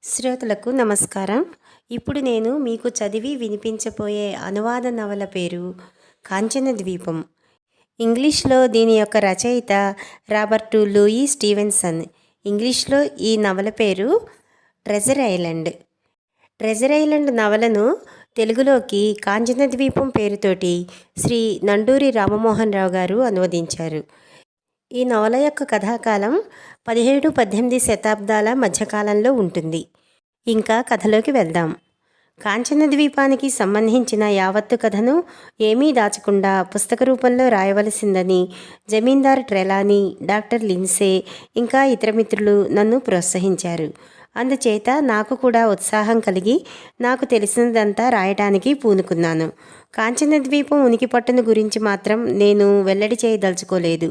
శ్రోతలకు నమస్కారం. ఇప్పుడు నేను మీకు చదివి వినిపించబోయే అనువాద నవల పేరు 'కాంచన ద్వీపం'. ఇంగ్లీష్లో దీని యొక్క రచయిత రాబర్ట్ లూయి స్టీవెన్సన్. ఇంగ్లీష్లో ఈ నవల పేరు 'ట్రెజర్ ఐలాండ్'. 'ట్రెజర్ ఐలాండ్' నవలను తెలుగులోకి 'కాంచన ద్వీపం' పేరుతోటి శ్రీ నండూరి రామమోహన్ రావు గారు అనువదించారు. ఈ నవల యొక్క కథాకాలం 17-18 శతాబ్దాల మధ్యకాలంలో ఉంటుంది. ఇంకా కథలోకి వెళ్దాం. కాంచన ద్వీపానికి సంబంధించిన యావత్తు కథను ఏమీ దాచకుండా పుస్తక రూపంలో రాయవలసిందని జమీందార్ ట్రెలానీ, డాక్టర్ లిన్సే ఇంకా ఇతర మిత్రులు నన్ను ప్రోత్సహించారు. అందుచేత నాకు కూడా ఉత్సాహం కలిగి నాకు తెలిసినదంతా రాయటానికి పూనుకున్నాను. కాంచన ద్వీపం ఉనికి పట్టును గురించి మాత్రం నేను వెల్లడి చేయదలుచుకోలేదు.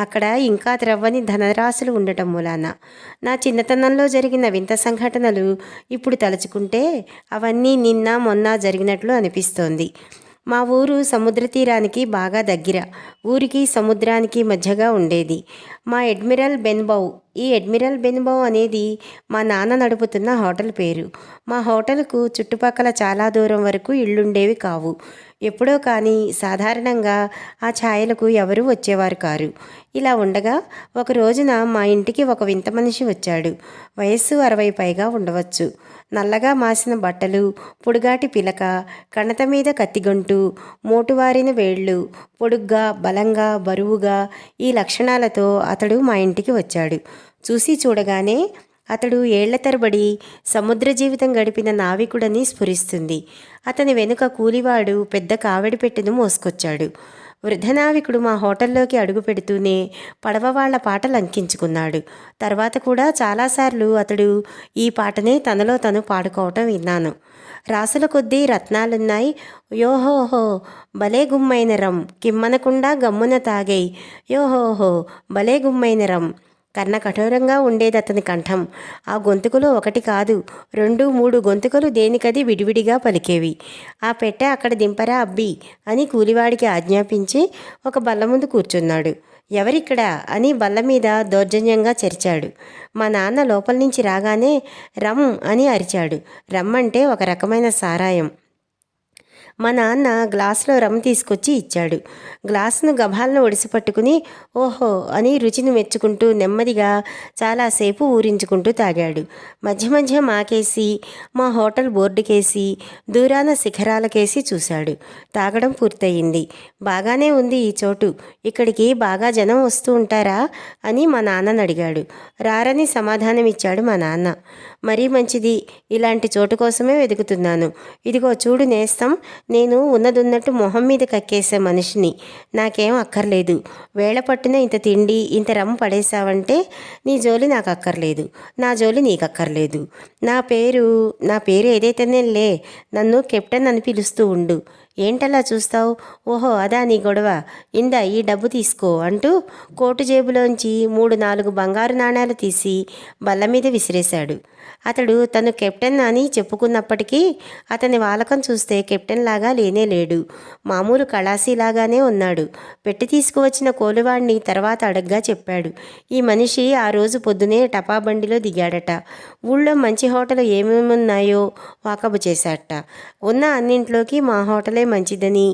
అక్కడ ఇంకా త్రవ్వని ధనరాశులు ఉండటం మూలాన నా చిన్నతనంలో జరిగిన వింత సంఘటనలు ఇప్పుడు తలుచుకుంటే అవన్నీ నిన్న మొన్న జరిగినట్లు అనిపిస్తోంది. మా ఊరు సముద్ర తీరానికి బాగా దగ్గర. ఊరికి సముద్రానికి మధ్యగా ఉండేది మా అడ్మిరల్ బెన్బౌ. ఈ అడ్మిరల్ బెన్బౌ అనేది మా నాన్న నడుపుతున్న హోటల్ పేరు. మా హోటల్కు చుట్టుపక్కల చాలా దూరం వరకు ఇళ్ళుండేవి కావు. ఎప్పుడో కానీ సాధారణంగా ఆ ఛాయలకు ఎవరూ వచ్చేవారు కారు. ఇలా ఉండగా ఒక రోజున మా ఇంటికి ఒక వింత మనిషి వచ్చాడు. వయస్సు 60 పైగా ఉండవచ్చు. నల్లగా మాసిన బట్టలు, పొడుగాటి పిలక, కణత మీద కత్తిగొంటు, మోటువారిన వేళ్ళు, పొడుగ్గా, బలంగా, బరువుగా ఈ లక్షణాలతో అతడు మా ఇంటికి వచ్చాడు. చూసి చూడగానే అతడు ఏళ్ల తరబడి సముద్ర జీవితం గడిపిన నావికుడని స్ఫురిస్తుంది. అతని వెనుక కూలివాడు పెద్ద కావడి పెట్టెను మోసుకొచ్చాడు. వృద్ధనావికుడు మా హోటల్లోకి అడుగు పెడుతూనే పడవ వాళ్ల పాటలు అంకించుకున్నాడు. తర్వాత కూడా చాలాసార్లు అతడు ఈ పాటనే తనలో తను పాడుకోవటం విన్నాను. రాసుల కొద్దీ రత్నాలున్నాయి, యోహోహో భలే గుమ్మైన రం, కిమ్మనకుండా గమ్మున తాగై, యోహోహో భలే గుమ్మైన రం. కర్ణ కఠోరంగా ఉండేది అతని కంఠం. ఆ గొంతుకులో 1 కాదు 2, 3 గొంతుకలు దేనికది విడివిడిగా పలికేవి. ఆ పెట్టె అక్కడ దింపరా అబ్బి అని కూలివాడికి ఆజ్ఞాపించి ఒక బల్ల ముందు కూర్చున్నాడు. ఎవరిక్కడా అని బల్ల మీద దౌర్జన్యంగా చెరిచాడు. మా నాన్న లోపల నుంచి రాగానే రమ్ అని అరిచాడు. రమ్ అంటే ఒక రకమైన సారాయం. మా నాన్న గ్లాసులో రమ్ తీసుకొచ్చి ఇచ్చాడు. గ్లాసును గభాలను ఒడిసిపట్టుకుని ఓహో అని రుచిని మెచ్చుకుంటూ నెమ్మదిగా చాలాసేపు ఊరించుకుంటూ తాగాడు. మధ్య మధ్య మాకేసి, మా హోటల్ బోర్డుకేసి, దూరాన శిఖరాలకేసి చూశాడు. తాగడం పూర్తయింది. బాగానే ఉంది ఈ చోటు, ఇక్కడికి బాగా జనం వస్తూ ఉంటారా అని మా నాన్నని అడిగాడు. రారని సమాధానమిచ్చాడు మా నాన్న. మరీ మంచిది, ఇలాంటి చోటు కోసమే వెతుకుతున్నాను. ఇదిగో చూడు నేస్తం, నేను ఉన్నదున్నట్టు మొహం మీద కక్కేసే మనిషిని. నాకేం అక్కర్లేదు. వేళ పట్టిన ఇంత తిండి, ఇంత రమ్ము పడేశావంటే నీ జోలి నాకు అక్కర్లేదు, నా జోలి నీకక్కర్లేదు. నా పేరు ఏదైతేనేలే, నన్ను కెప్టెన్ అని పిలుస్తూ ఉండు. ఏంటలా చూస్తావు? ఓహో అదా నీ గొడవ, ఇందా ఈ డబ్బు తీసుకో అంటూ కోటు జేబులోంచి 3-4 బంగారు నాణేలు తీసి బల్ల మీద విసిరేశాడు. అతడు తను కెప్టెన్ అని చెప్పుకున్నప్పటికీ అతని వాలకం చూస్తే కెప్టెన్ లాగా లేనేలేడు. మామూలు కళాశీలాగానే ఉన్నాడు. పెట్టి తీసుకువచ్చిన కోలువాడిని తర్వాత అడగ్గా చెప్పాడు. ఈ మనిషి ఆ రోజు పొద్దునే టపాబండిలో దిగాడట. ఊళ్ళో మంచి హోటల్ ఏమేమున్నాయో వాకబు చేశాడట. ఉన్న అన్నింట్లోకి మా హోటలే మంచిదని,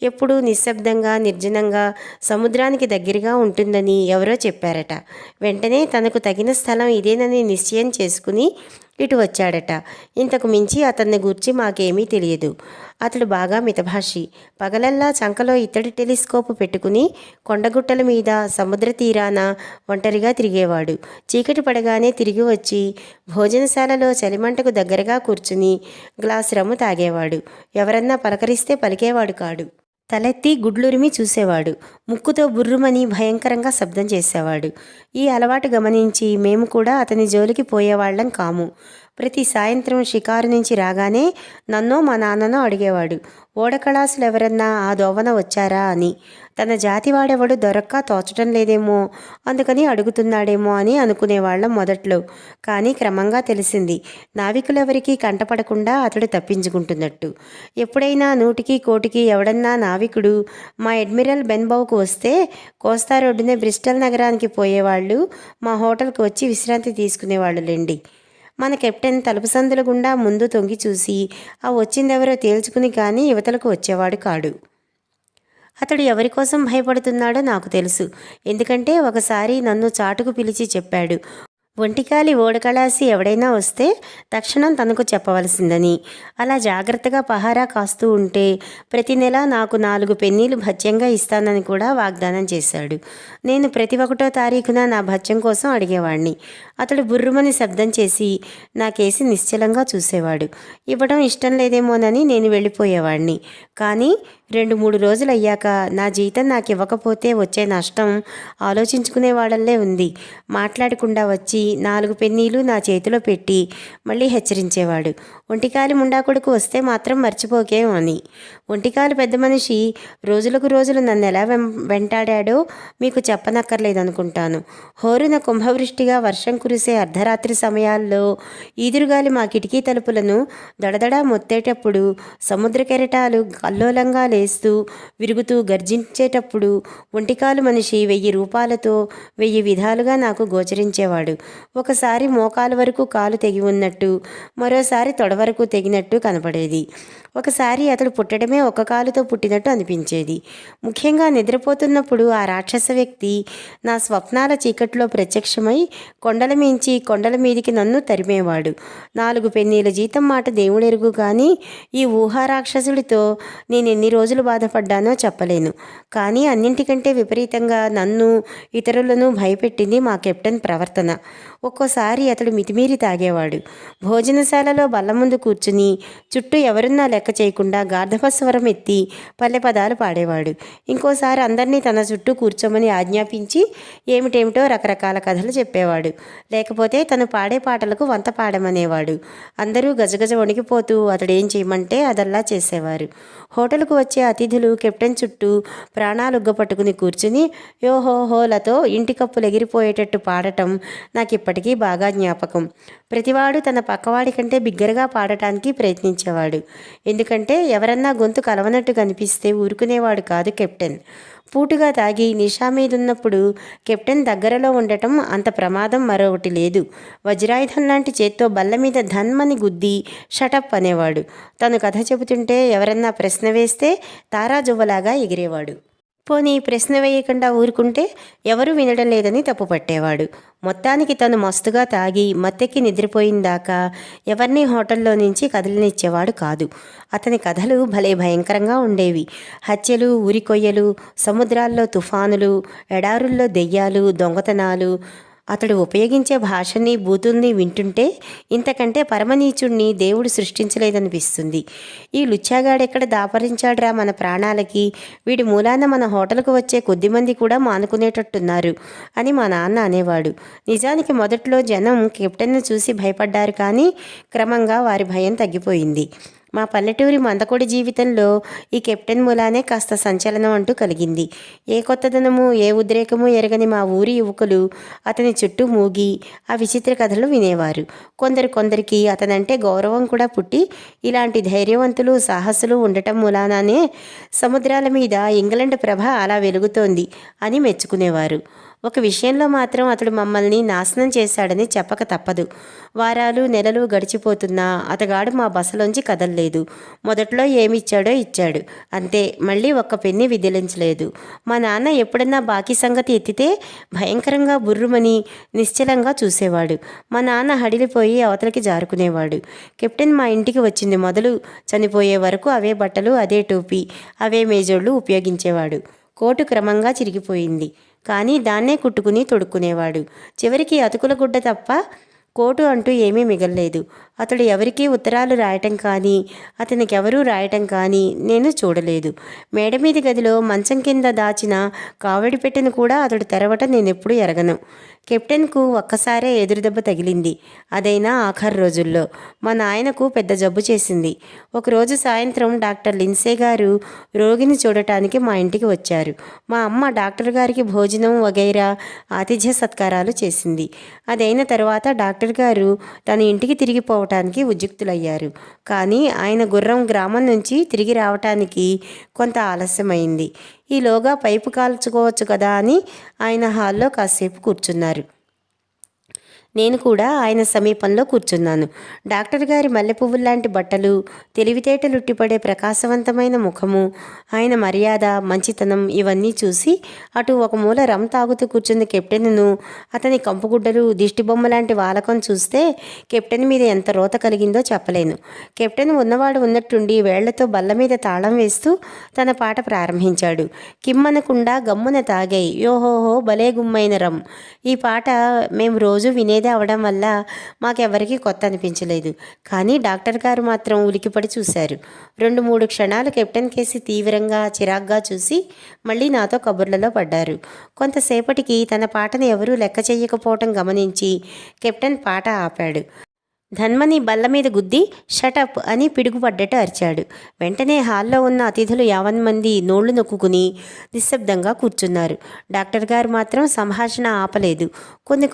ఎప్పుడూ నిశ్శబ్దంగా నిర్జనంగా సముద్రానికి దగ్గరగా ఉంటుందని ఎవరో చెప్పారట. వెంటనే తనకు తగిన స్థలం ఇదేనని నిశ్చయం చేసుకుని ఇటు వచ్చాడట. ఇంతకు మించి అతన్ని గూర్చి మాకేమీ తెలియదు. అతడు బాగా మితభాషి. పగలల్లా చంకలో ఇత్తడి టెలిస్కోపు పెట్టుకుని కొండగుట్టల మీద సముద్ర తీరాన ఒంటరిగా తిరిగేవాడు. చీకటి పడగానే తిరిగి వచ్చి భోజనశాలలో చలిమంటకు దగ్గరగా కూర్చుని గ్లాసు రమ్ము తాగేవాడు. ఎవరన్నా పలకరిస్తే పలికేవాడు కాడు. తలెత్తి గుడ్లురిమి చూసేవాడు. ముక్కుతో బుర్రుమని భయంకరంగా శబ్దం చేసేవాడు. ఈ అలవాటు గమనించి మేము కూడా అతని జోలికి పోయేవాళ్ళం కాము. ప్రతి సాయంత్రం షికారు నుంచి రాగానే నన్నో మా నాన్ననో అడిగేవాడు, ఓడకళాసులు ఎవరన్నా ఆ దోవన వచ్చారా అని. తన జాతివాడెవడు దొరక్క తోచటం లేదేమో, అందుకని అడుగుతున్నాడేమో అని అనుకునేవాళ్ళం మొదట్లో. కానీ క్రమంగా తెలిసింది నావికులెవరికీ కంటపడకుండా అతడు తప్పించుకుంటున్నట్టు. ఎప్పుడైనా 100కి 1 ఎవడన్నా నావికుడు మా అడ్మిరల్ బెన్బౌకు వస్తే కోస్తా రోడ్డునే బ్రిస్టల్ నగరానికి పోయేవాళ్ళు మా హోటల్కి వచ్చి విశ్రాంతి తీసుకునేవాళ్ళులేండి. మన కెప్టెన్ తలుపు సందుల గుండా ముందు తొంగి చూసి ఆ వచ్చిందెవరో తేల్చుకుని కానీ యువతలకు వచ్చేవాడు కాడు. అతడు ఎవరి కోసం భయపడుతున్నాడో నాకు తెలుసు. ఎందుకంటే ఒకసారి నన్ను చాటుకు పిలిచి చెప్పాడు, ఒంటికాలి ఓడకళాసి ఎవడైనా వస్తే తక్షణం తనకు చెప్పవలసిందని. అలా జాగ్రత్తగా పహారా కాస్తూ ఉంటే ప్రతి నెల నాకు 4 పెన్నీలు భత్యంగా ఇస్తానని కూడా వాగ్దానం చేశాడు. నేను ప్రతి 1వ తారీఖున నా భత్యం కోసం అడిగేవాణ్ణి. అతడు బుర్రుమని శబ్దం చేసి నాకేసి నిశ్చలంగా చూసేవాడు. ఇవ్వడం ఇష్టం లేదేమోనని నేను వెళ్ళిపోయేవాణ్ణి. కానీ 2-3 రోజులయ్యాక నా జీతం నాకు ఇవ్వకపోతే వచ్చే నష్టం ఆలోచించుకునేవాడల్లే ఉంది. మాట్లాడకుండా వచ్చి 4 పెన్నీలు నా చేతిలో పెట్టి మళ్ళీ హెచ్చరించేవాడు, ఒంటికాలి ముండాకొడుకు వస్తే మాత్రం మర్చిపోకేం అని. ఒంటికాలు పెద్ద మనిషి రోజులకు రోజులు నన్ను ఎలా వెంటాడాడో మీకు చెప్పనక్కర్లేదనుకుంటాను. హోరున కుంభవృష్టిగా వర్షం కురిసే అర్ధరాత్రి సమయాల్లో ఈదురుగాలి మా కిటికీ తలుపులను దడదడా మొత్తేటప్పుడు, సముద్ర కెరటాలు కల్లోలంగా లేస్తూ విరుగుతూ గర్జించేటప్పుడు ఒంటికాలు మనిషి 1000 రూపాలతో 1000 విధాలుగా నాకు గోచరించేవాడు. ఒకసారి మోకాలు వరకు కాలు తెగి ఉన్నట్టు, మరోసారి తొడ వరకు తెగినట్టు కనపడేది. ఒకసారి అతడు పుట్టడమే ఒక కాలుతో పుట్టినట్టు అనిపించేది. ముఖ్యంగా నిద్రపోతున్నప్పుడు ఆ రాక్షస వ్యక్తి నా స్వప్నాల చీకట్లో ప్రత్యక్షమై కొండల మించి కొండల మీదికి నన్ను తరిమేవాడు. 4 పెన్నీల జీతం మాట దేవుడెరుగు కానీ ఈ ఊహా రాక్షసుడితో నేనెన్ని రోజులు బాధపడ్డానో చెప్పలేను. కానీ అన్నింటికంటే విపరీతంగా నన్ను ఇతరులను భయపెట్టింది మా కెప్టెన్ ప్రవర్తన. ఒక్కోసారి అతడు మితిమీరి తాగేవాడు. భోజనశాలలో బల్ల ముందు కూర్చుని చుట్టూ ఎవరున్నా లెక్క చేయకుండా గార్ధపస్వరం ఎత్తి పల్లె పదాలు పాడేవాడు. ఇంకోసారి అందరినీ తన చుట్టూ కూర్చోమని ఆజ్ఞాపించి ఏమిటేమిటో రకరకాల కథలు చెప్పేవాడు. లేకపోతే తను పాడే పాటలకు వంత పాడమనేవాడు. అందరూ గజగజ వణికిపోతూ అతడేం చేయమంటే అదల్లా చేసేవారు. హోటల్కు వచ్చే అతిథులు కెప్టెన్ చుట్టూ ప్రాణాలుగ్గపట్టుకుని కూర్చుని యోహోహోలతో ఇంటి కప్పులు ఎగిరిపోయేటట్టు పాడటం నాకు ఇప్పటికీ బాగా జ్ఞాపకం. ప్రతివాడు తన పక్కవాడి కంటే బిగ్గరగా పాడటానికి ప్రయత్నించేవాడు. ఎందుకంటే ఎవరన్నా గొంతు కలవనట్టు కనిపిస్తే ఊరుకునేవాడు కాదు కెప్టెన్. పూటుగా తాగి నిషా మీదున్నప్పుడు కెప్టెన్ దగ్గరలో ఉండటం అంత ప్రమాదం మరొకటి లేదు. వజ్రాయుధం లాంటి చేత్తో బల్ల మీద ధన్మని గుద్ది షటప్ అనేవాడు. తను కథ చెబుతుంటే ఎవరన్నా ప్రశ్న వేస్తే తారాజువ్వలాగా ఎగిరేవాడు. పోనీ ప్రశ్న వేయకుండా ఊరుకుంటే ఎవరూ వినడం లేదని తప్పుపట్టేవాడు. మొత్తానికి తను మస్తుగా తాగి మత్తెక్కి నిద్రపోయిందాకా ఎవరినీ హోటల్లో నుంచి కదలనిచ్చేవాడు కాదు. అతని కథలు భలే భయంకరంగా ఉండేవి. హత్యలు, ఊరికొయ్యలు, సముద్రాల్లో తుఫానులు, ఎడారుల్లో దెయ్యాలు, దొంగతనాలు. అతడు ఉపయోగించే భాషని బూతుల్ని వింటుంటే ఇంతకంటే పరమనీచుణ్ణి దేవుడు సృష్టించలేదనిపిస్తుంది. ఈ లుచ్చాగాడెక్కడ దాపరించాడ్రా మన ప్రాణాలకి, వీడి మూలాన మన హోటల్కు వచ్చే కొద్దిమంది కూడా మానుకునేటట్టున్నారు అని మా నాన్న అనేవాడు. నిజానికి మొదట్లో జనం కెప్టెన్ను చూసి భయపడ్డారు, కానీ క్రమంగా వారి భయం తగ్గిపోయింది. మా పల్లెటూరి మందకొడి జీవితంలో ఈ కెప్టెన్ మూలానే కాస్త సంచలనం అంటూ కలిగింది. ఏ కొత్తదనము, ఏ ఉద్రేకము ఎరగని మా ఊరి యువకులు అతని చుట్టూ మూగి ఆ విచిత్ర కథలు వినేవారు. కొందరికి అతనంటే గౌరవం కూడా పుట్టి ఇలాంటి ధైర్యవంతులు, సాహసులు ఉండటం మూలానే సముద్రాల మీద ఇంగ్లండ్ ప్రభ అలా వెలుగుతోంది అని మెచ్చుకునేవారు. ఒక విషయంలో మాత్రం అతడు మమ్మల్ని నాశనం చేశాడని చెప్పక తప్పదు. వారాలు, నెలలు గడిచిపోతున్నా అతగాడు మా బసలోంచి కదల్లేదు. మొదట్లో ఏమిచ్చాడో ఇచ్చాడు, అంతే. మళ్ళీ ఒక్క పెన్ని విదిలించలేదు. మా నాన్న ఎప్పుడన్నా బాకీ సంగతి ఎత్తితే భయంకరంగా బుర్రుమని నిశ్చలంగా చూసేవాడు. మా నాన్న హడిలిపోయి అవతలకి జారుకునేవాడు. కెప్టెన్ మా ఇంటికి వచ్చింది మొదలు చనిపోయే వరకు అవే బట్టలు, అదే టోపీ, అవే మేజోళ్ళు ఉపయోగించేవాడు. కోటు క్రమంగా చిరిగిపోయింది, కానీ దాన్నే కుట్టుకుని తొడుక్కునేవాడు. చివరికి అతుకుల గుడ్డ తప్ప కోటు అంటూ ఏమీ మిగల్లేదు. అతడు ఎవరికీ ఉత్తరాలు రాయటం కానీ, అతనికి ఎవరూ రాయటం కానీ నేను చూడలేదు. మేడమీది గదిలో మంచం కింద దాచిన కావడి పెట్టెను కూడా అతడు తెరవటం నేనెప్పుడూ ఎరగను. కెప్టెన్కు ఒక్కసారే ఎదురుదెబ్బ తగిలింది, అదైనా ఆఖరి రోజుల్లో. మా నాయనకు పెద్ద జబ్బు చేసింది. ఒకరోజు సాయంత్రం డాక్టర్ లిన్సే గారు రోగిని చూడటానికి మా ఇంటికి వచ్చారు. మా అమ్మ డాక్టర్ గారికి భోజనం వగైరా ఆతిథ్య సత్కారాలు చేసింది. అదైన తర్వాత డాక్టర్ గారు తన ఇంటికి తిరిగిపోవటానికి ఉద్యుక్తులయ్యారు. కానీ ఆయన గుర్రం గ్రామం నుంచి తిరిగి రావటానికి కొంత ఆలస్యమైంది. ఈలోగా పైపు కాల్చుకోవచ్చు కదా అని ఆయన హాల్లో కాసేపు కూర్చున్నారు. నేను కూడా ఆయన సమీపంలో కూర్చున్నాను. డాక్టర్ గారి మల్లెపువ్వుల్లాంటి బట్టలు, తెలివితేటలుట్టిపడే ప్రకాశవంతమైన ముఖము, ఆయన మర్యాద, మంచితనం ఇవన్నీ చూసి అటు ఒక మూల రమ్ తాగుతూ కూర్చున్న కెప్టెన్ను, అతని కంపుగుడ్డలు, దిష్టిబొమ్మ లాంటి వాలకం చూస్తే కెప్టెన్ మీద ఎంత రోత కలిగిందో చెప్పలేను. కెప్టెన్ ఉన్నవాడు ఉన్నట్టుండి వేళ్లతో బల్ల మీద తాళం వేస్తూ తన పాట ప్రారంభించాడు. కిమ్మనకుండా గమ్మున తాగై యోహోహో భలే గుమ్మైన రమ్. ఈ పాట మేము రోజు వినేదే అవడం వల్ల మాకెవరికీ కొత్త అనిపించలేదు. కానీ డాక్టర్ గారు మాత్రం ఉలికిపడి చూశారు. 2-3 క్షణాలు కెప్టెన్ కేసి తీవ్రంగా, చిరాగ్గా చూసి మళ్ళీ నాతో కబుర్లలో పడ్డారు. కొంతసేపటికి తన పాటను ఎవరూ లెక్క చెయ్యకపోవటం గమనించి కెప్టెన్ పాట ఆపాడు. ధన్మని బల్ల మీద గుద్ది షటప్ అని పిడుగుపడ్డట్టు అరిచాడు. వెంటనే హాల్లో ఉన్న అతిథులు 50 మంది నోళ్లు నొక్కుని నిశ్శబ్దంగా కూర్చున్నారు. డాక్టర్ గారు మాత్రం సంభాషణ ఆపలేదు.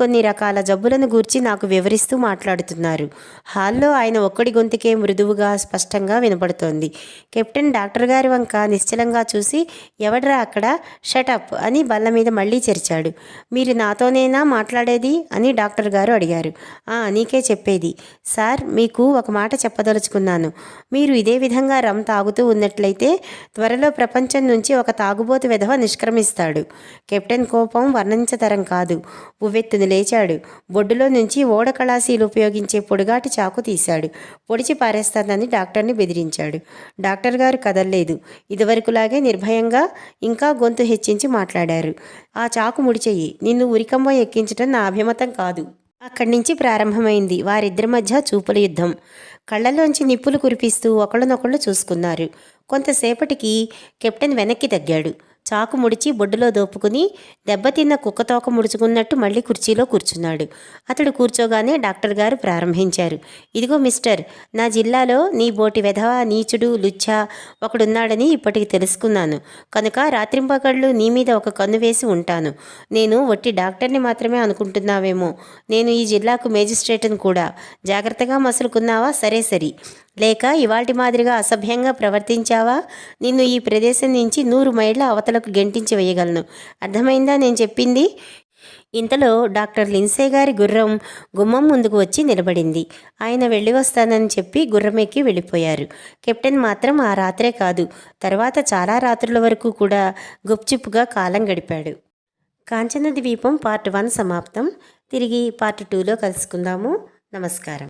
కొన్ని రకాల జబ్బులను గూర్చి నాకు వివరిస్తూ మాట్లాడుతున్నారు. హాల్లో ఆయన ఒక్కడి గొంతుకే మృదువుగా, స్పష్టంగా వినపడుతోంది. కెప్టెన్ డాక్టర్ గారి వంక నిశ్చలంగా చూసి ఎవడ్రా అక్కడ, షటప్ అని బల్ల మీద మళ్ళీ చెరిచాడు. మీరు నాతోనేనా మాట్లాడేది అని డాక్టర్ గారు అడిగారు. నీకే చెప్పేది సార్, మీకు ఒక మాట చెప్పదలుచుకున్నాను. మీరు ఇదే విధంగా రమ్ తాగుతూ ఉన్నట్లయితే త్వరలో ప్రపంచం నుంచి ఒక తాగుబోతు వెధవ నిష్క్రమిస్తాడు. కెప్టెన్ కోపం వర్ణించతరం కాదు. ఉవ్వెత్తున లేచాడు. బొడ్డులో నుంచి ఓడ కళాశీలు ఉపయోగించే పొడుగాటి చాకు తీశాడు. పొడిచి పారేస్తానని డాక్టర్ని బెదిరించాడు. డాక్టర్ గారు కదల్లేదు. ఇదివరకులాగే నిర్భయంగా ఇంకా గొంతు హెచ్చించి మాట్లాడారు. ఆ చాకు ముడిచెయ్యి. నిన్ను ఉరికంబ ఎక్కించడం నా అభిమతం కాదు. అక్కడి నుంచి ప్రారంభమైంది వారిద్దరి మధ్య చూపుల యుద్ధం. కళ్ళలోంచి నిప్పులు కురిపిస్తూ ఒకళ్ళనొకళ్ళు చూసుకున్నారు. కొంతసేపటికి కెప్టెన్ వెనక్కి తగ్గాడు. చాకు ముడిచి బొడ్డులో దోపుకుని దెబ్బతిన్న కుక్కతోక ముడుచుకున్నట్టు మళ్ళీ కుర్చీలో కూర్చున్నాడు. అతడు కూర్చోగానే డాక్టర్ గారు ప్రారంభించారు. ఇదిగో మిస్టర్, నా జిల్లాలో నీ బోటి వెధవ, నీచుడు, లుచ్చా ఒకడున్నాడని ఇప్పటికి తెలుసుకున్నాను. కనుక రాత్రింపగళ్ళు నీ మీద ఒక కన్ను వేసి ఉంటాను. నేను వట్టి డాక్టర్ని మాత్రమే అనుకుంటున్నావేమో. నేను ఈ జిల్లాకు మేజిస్ట్రేట్ని కూడా. జాగ్రత్తగా మసులుకున్నావా? సరే. లేక ఇవాల్టి మాదిరిగా అసభ్యంగా ప్రవర్తించావా? నిన్ను ఈ ప్రదేశం నుంచి 100 మైళ్ళ అవతలకు గెంటించి వేయగలను. అర్థమైందా నేను చెప్పింది? ఇంతలో డాక్టర్ లిన్సే గారి గుర్రం గుమ్మం ముందుకు వచ్చి నిలబడింది. ఆయన వెళ్ళి వస్తానని చెప్పి గుర్రమెక్కి వెళ్ళిపోయారు. కెప్టెన్ మాత్రం ఆ రాత్రే కాదు, తర్వాత చాలా రాత్రుల వరకు కూడా గుప్చుప్గా కాలం గడిపాడు. కాంచన ద్వీపం పార్ట్ 1 సమాప్తం. తిరిగి పార్ట్ 2లో కలుసుకుందాము. నమస్కారం.